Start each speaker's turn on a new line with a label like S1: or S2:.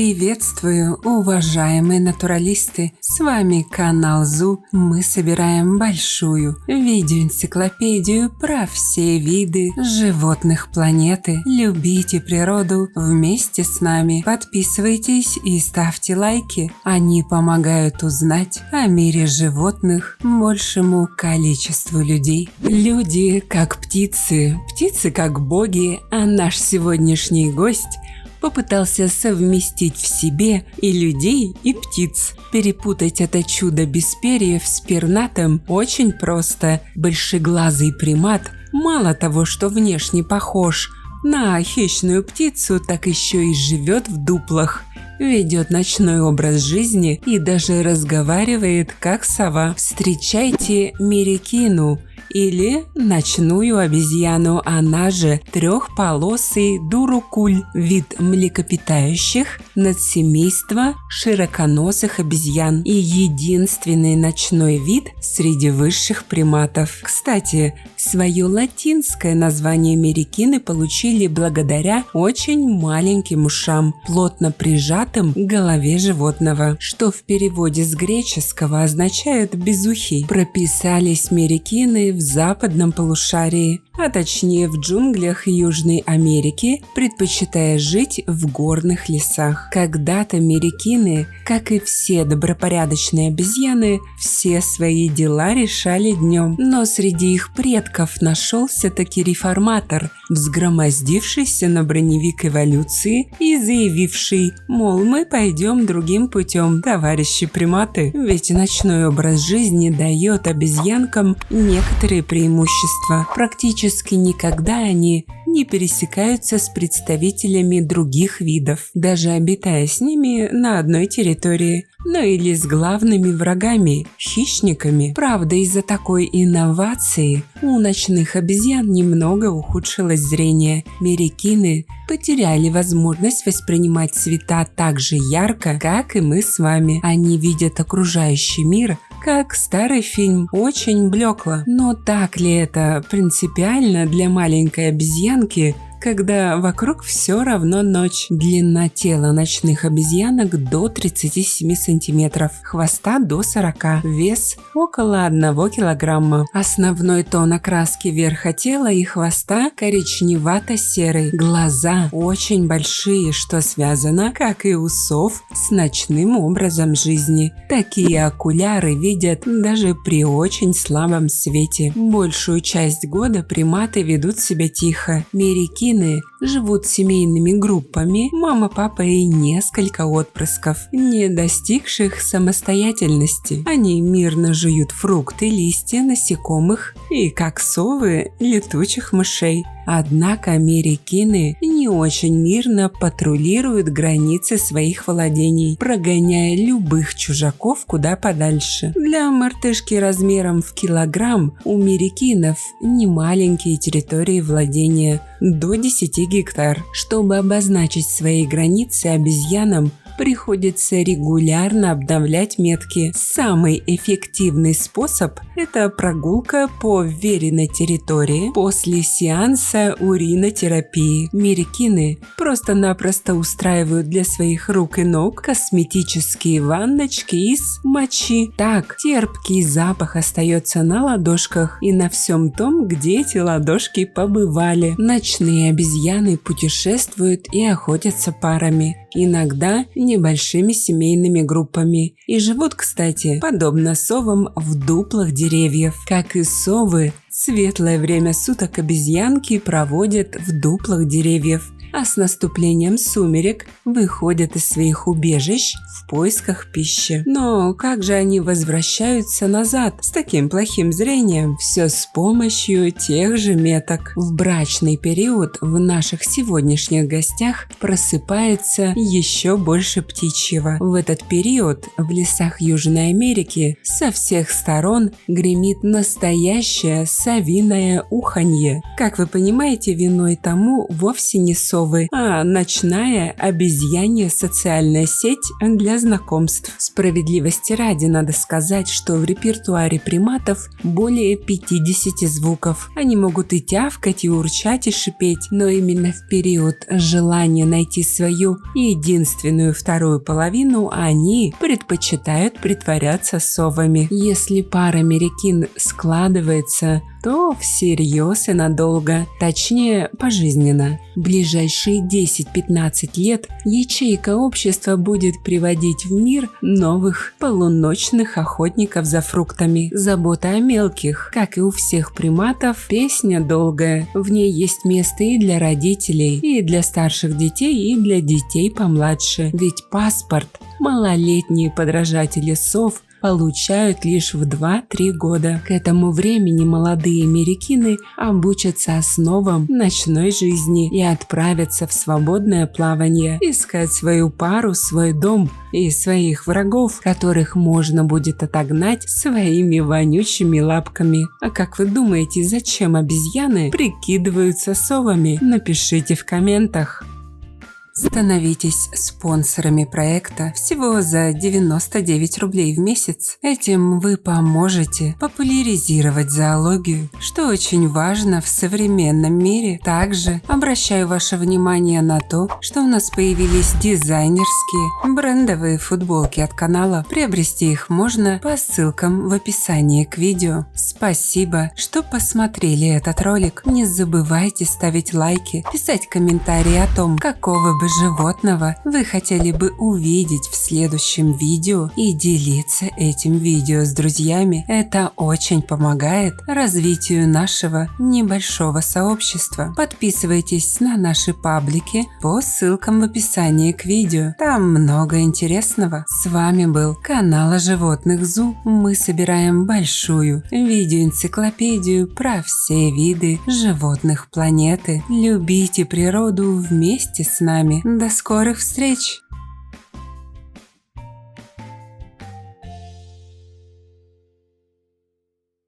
S1: Приветствую, уважаемые натуралисты! С вами канал ЗУ. Мы собираем большую видеоэнциклопедию про все виды животных планеты. Любите природу вместе с нами. Подписывайтесь и ставьте лайки. Они помогают узнать о мире животных большему количеству людей. Люди как птицы, птицы как боги, а наш сегодняшний гость попытался совместить в себе и людей, и птиц. Перепутать это чудо без перьев с пернатым очень просто. Большеглазый примат мало того, что внешне похож на хищную птицу, так еще и живет в дуплах, ведет ночной образ жизни и даже разговаривает как сова. Встречайте мерикину, или ночную обезьяну, она же трехполосый дурукуль, вид млекопитающих надсемейства широконосых обезьян и единственный ночной вид среди высших приматов. Кстати, свое латинское название мерикины получили благодаря очень маленьким ушам, плотно прижатым к голове животного, что в переводе с греческого означает «безухий». Прописались мерикины в западном полушарии, а точнее в джунглях Южной Америки, предпочитая жить в горных лесах. Когда-то мерикины, как и все добропорядочные обезьяны, все свои дела решали днем. Но среди их предков нашелся-таки реформатор, взгромоздившийся на броневик эволюции и заявивший, мол, мы пойдем другим путем, товарищи приматы, ведь ночной образ жизни дает обезьянкам некоторые преимущества. Практически никогда они не пересекаются с представителями других видов, даже обитая с ними на одной территории, но или с главными врагами – хищниками. Правда, из-за такой инновации у ночных обезьян немного ухудшилось зрение. Мерикины потеряли возможность воспринимать цвета так же ярко, как и мы с вами. Они видят окружающий мир как старый фильм, очень блекло. Но так ли это принципиально для маленькой обезьянки, когда вокруг все равно ночь? Длина тела ночных обезьянок до 37 сантиметров, хвоста до 40, вес около 1 килограмма. Основной тон окраски верха тела и хвоста коричневато-серый. Глаза очень большие, что связано, как и у сов, с ночным образом жизни. Такие окуляры видят даже при очень слабом свете. Большую часть года приматы ведут себя тихо. Мерикины живут семейными группами, мама, папа и несколько отпрысков, не достигших самостоятельности. Они мирно жуют фрукты, листья, насекомых и, как совы, летучих мышей. Однако мерикины не очень мирно патрулируют границы своих владений, прогоняя любых чужаков куда подальше. Для мартышки размером в килограмм у мерикинов немаленькие территории владения до 10 гектар. Чтобы обозначить свои границы обезьянам, приходится регулярно обновлять метки. Самый эффективный способ – это прогулка по вверенной территории после сеанса уринотерапии. Мерикины просто-напросто устраивают для своих рук и ног косметические ванночки из мочи. Так терпкий запах остается на ладошках и на всем том, где эти ладошки побывали. Ночные обезьяны путешествуют и охотятся парами, иногда небольшими семейными группами. И живут, кстати, подобно совам в дуплах деревьев. Как и совы, светлое время суток обезьянки проводят в дуплах деревьев, а с наступлением сумерек выходят из своих убежищ в поисках пищи. Но как же они возвращаются назад с таким плохим зрением? Все с помощью тех же меток. В брачный период в наших сегодняшних гостях просыпается еще больше птичьего. В этот период в лесах Южной Америки со всех сторон гремит настоящее совиное уханье. Как вы понимаете, виной тому вовсе не совы, совы, а ночная обезьянья социальная сеть для знакомств. Справедливости ради надо сказать, что в репертуаре приматов более 50 звуков. Они могут и тявкать, и урчать, и шипеть, но именно в период желания найти свою единственную вторую половину они предпочитают притворяться совами. Если пара мерикин складывается, то всерьез и надолго, точнее пожизненно. В ближайшие 10-15 лет ячейка общества будет приводить в мир новых полуночных охотников за фруктами. Забота о мелких, как и у всех приматов, песня долгая. В ней есть место и для родителей, и для старших детей, и для детей помладше. Ведь паспорт малолетние подражатели сов получают лишь в 2-3 года. К этому времени молодые мерикины обучатся основам ночной жизни и отправятся в свободное плавание, искать свою пару, свой дом и своих врагов, которых можно будет отогнать своими вонючими лапками. А как вы думаете, зачем обезьяны прикидываются совами? Напишите в комментах. Становитесь спонсорами проекта всего за 99 рублей в месяц. Этим вы поможете популяризировать зоологию, что очень важно в современном мире. Также обращаю ваше внимание на то, что у нас появились дизайнерские брендовые футболки от канала. Приобрести их можно по ссылкам в описании к видео. Спасибо, что посмотрели этот ролик. Не забывайте ставить лайки, писать комментарии о том, какого бы животного вы хотели бы увидеть в следующем видео и делиться этим видео с друзьями. Это очень помогает развитию нашего небольшого сообщества. Подписывайтесь на наши паблики по ссылкам в описании к видео. Там много интересного. С вами был канал о животных ЗУ. Мы собираем большую видеоэнциклопедию про все виды животных планеты. Любите природу вместе с нами. До скорых встреч!